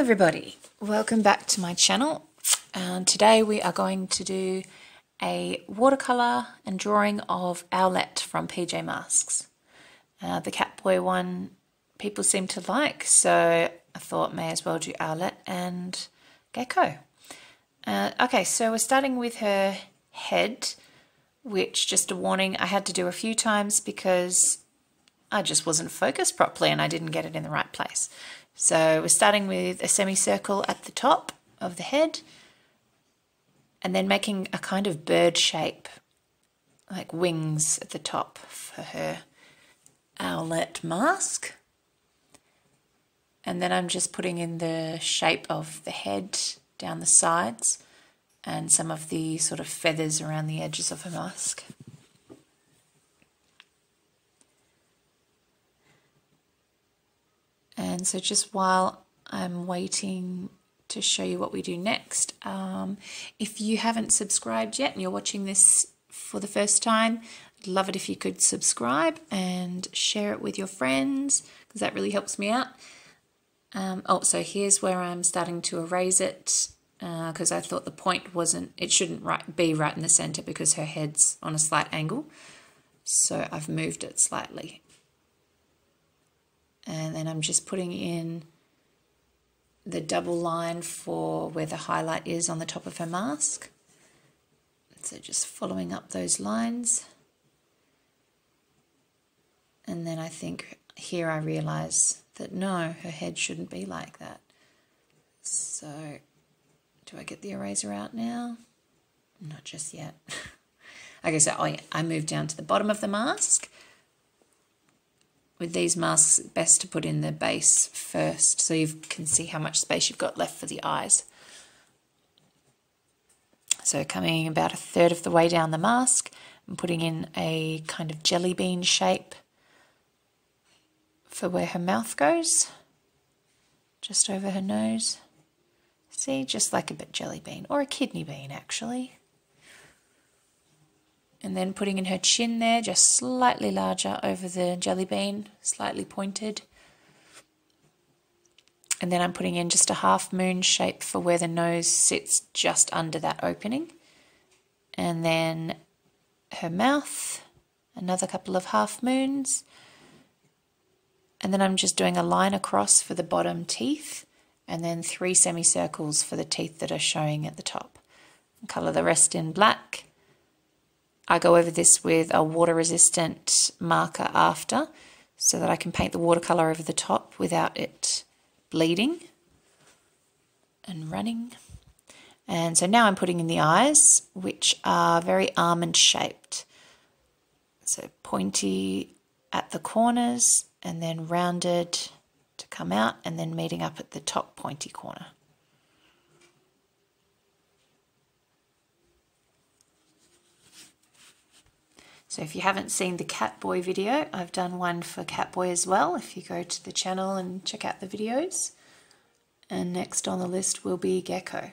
everybody, welcome back to my channel. Today we are going to do a watercolour and drawing of Owlette from PJ Masks. The Catboy one people seem to like, so I thought may as well do Owlette and Gecko. Okay, so we're starting with her head, which, just a warning, I had to do a few times because I just wasn't focused properly and I didn't get it in the right place. So we're starting with a semicircle at the top of the head and then making a kind of bird shape, like wings at the top for her Owlette mask. And then I'm just putting in the shape of the head down the sides and some of the sort of feathers around the edges of her mask. And so just while I'm waiting to show you what we do next, if you haven't subscribed yet and you're watching this for the first time, I'd love it if you could subscribe and share it with your friends, because that really helps me out. So here's where I'm starting to erase it, because I thought the point it shouldn't be right in the center because her head's on a slight angle. So I've moved it slightly. And then I'm just putting in the double line for where the highlight is on the top of her mask. So just following up those lines. And then I think here I realize that no, her head shouldn't be like that. So do I get the eraser out now? Not just yet. Okay, so I moved down to the bottom of the mask. With these masks, it's best to put in the base first so you can see how much space you've got left for the eyes. So coming about a third of the way down the mask, I'm putting in a kind of jelly bean shape for where her mouth goes, just over her nose. See, just like a bit jelly bean, or a kidney bean actually. And then putting in her chin there, just slightly larger over the jelly bean, slightly pointed. And then I'm putting in just a half moon shape for where the nose sits just under that opening. And then her mouth, another couple of half moons. And then I'm just doing a line across for the bottom teeth, and then 3 semicircles for the teeth that are showing at the top. And colour the rest in black. I go over this with a water-resistant marker after, so that I can paint the watercolour over the top without it bleeding and running. And so now I'm putting in the eyes, which are very almond-shaped. So pointy at the corners and then rounded to come out and then meeting up at the top pointy corner. So if you haven't seen the Catboy video, I've done one for Catboy as well, if you go to the channel and check out the videos. And next on the list will be Gecko.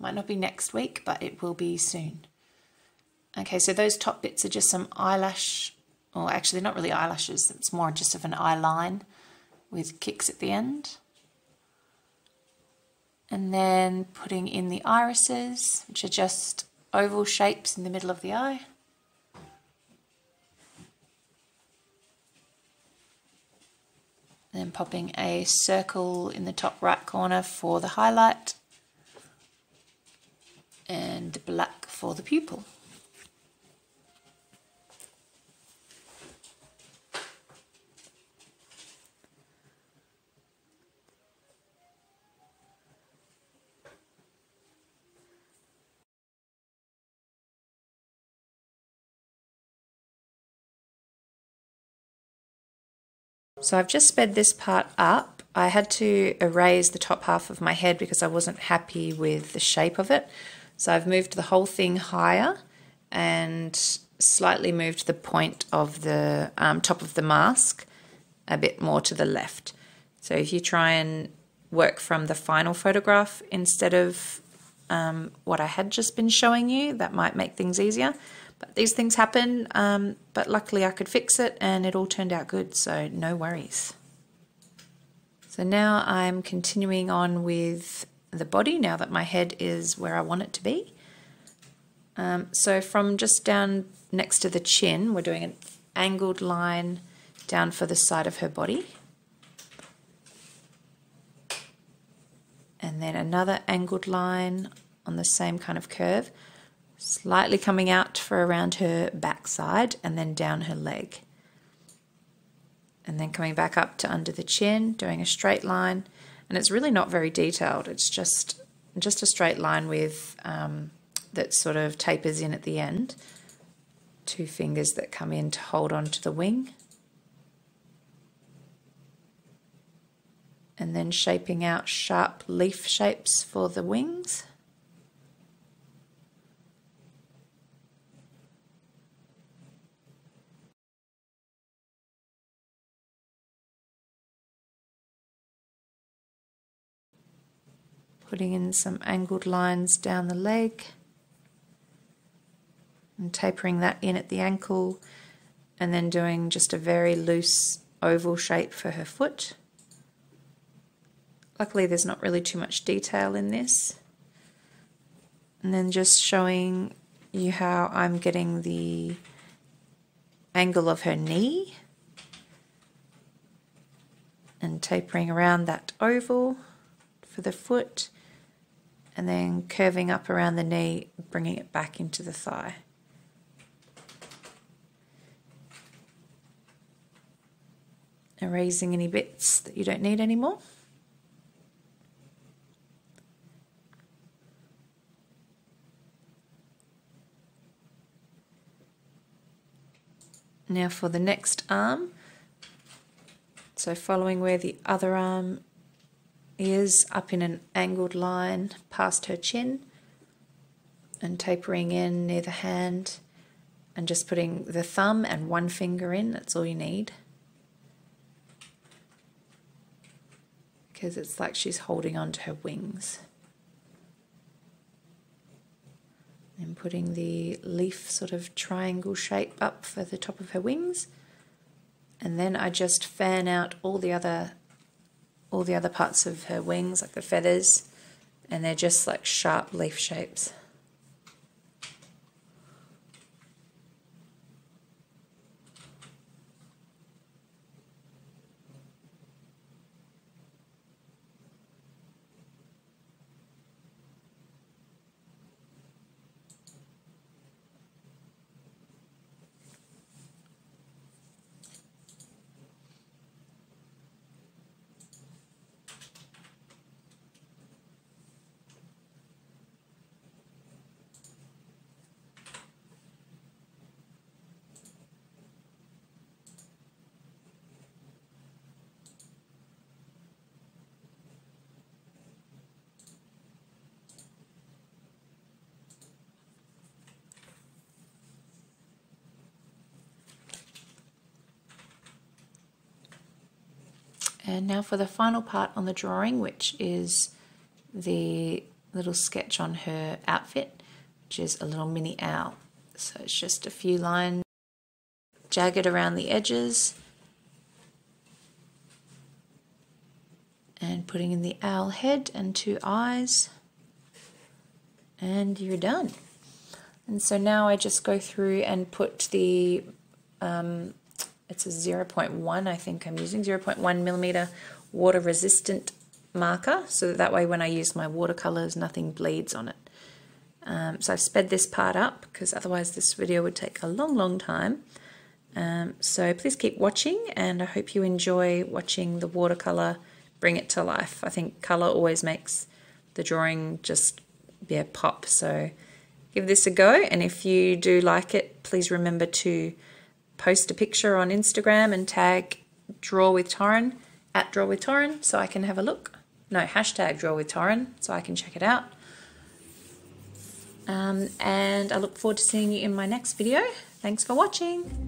Might not be next week, but it will be soon. Okay, so those top bits are just some eyelash, or actually not really eyelashes, it's more just of an eye line with kicks at the end. And then putting in the irises, which are just oval shapes in the middle of the eye. Then popping a circle in the top right corner for the highlight and black for the pupil. So I've just sped this part up. I had to erase the top half of my head because I wasn't happy with the shape of it. So I've moved the whole thing higher and slightly moved the point of the top of the mask a bit more to the left. So if you try and work from the final photograph instead of what I had just been showing you, that might make things easier. But these things happen, but luckily I could fix it and it all turned out good, so no worries. So So now I'm continuing on with the body now that my head is where I want it to be. So from just down next to the chin, we're doing an angled line down for the side of her body. And then another angled line on the same kind of curve, slightly coming out for around her backside and then down her leg. And then coming back up to under the chin, doing a straight line. And it's really not very detailed. It's just a straight line with that sort of tapers in at the end. 2 fingers that come in to hold on to the wing. And then shaping out sharp leaf shapes for the wings. Putting in some angled lines down the leg and tapering that in at the ankle, and then doing just a very loose oval shape for her foot. Luckily there's not really too much detail in this. And then just showing you how I'm getting the angle of her knee and tapering around that oval for the foot, and then curving up around the knee, bringing it back into the thigh. Erasing any bits that you don't need anymore. Now for the next arm, so following where the other arm is, up in an angled line past her chin and tapering in near the hand, and just putting the thumb and 1 finger in, that's all you need. Because it's like she's holding on to her wings. And putting the leaf sort of triangle shape up for the top of her wings. And then I just fan out all the other parts of her wings, like the feathers, and they're just like sharp leaf shapes. And now for the final part on the drawing, which is the little sketch on her outfit, which is a little mini owl. So it's just a few lines, jagged around the edges, and putting in the owl head and 2 eyes, and you're done. And so now I just go through and put the it's a 0.1, I think I'm using 0.1 millimeter water resistant marker, so that way when I use my watercolors nothing bleeds on it. So I've sped this part up because otherwise this video would take a long time. So please keep watching, and I hope you enjoy watching the watercolor bring it to life. I think color always makes the drawing just pop, so give this a go, and if you do like it, please remember to post a picture on Instagram and tag @drawwithtorrin, so I can have a look. No, hashtag #drawwithtorrin, so I can check it out. And I look forward to seeing you in my next video. Thanks for watching.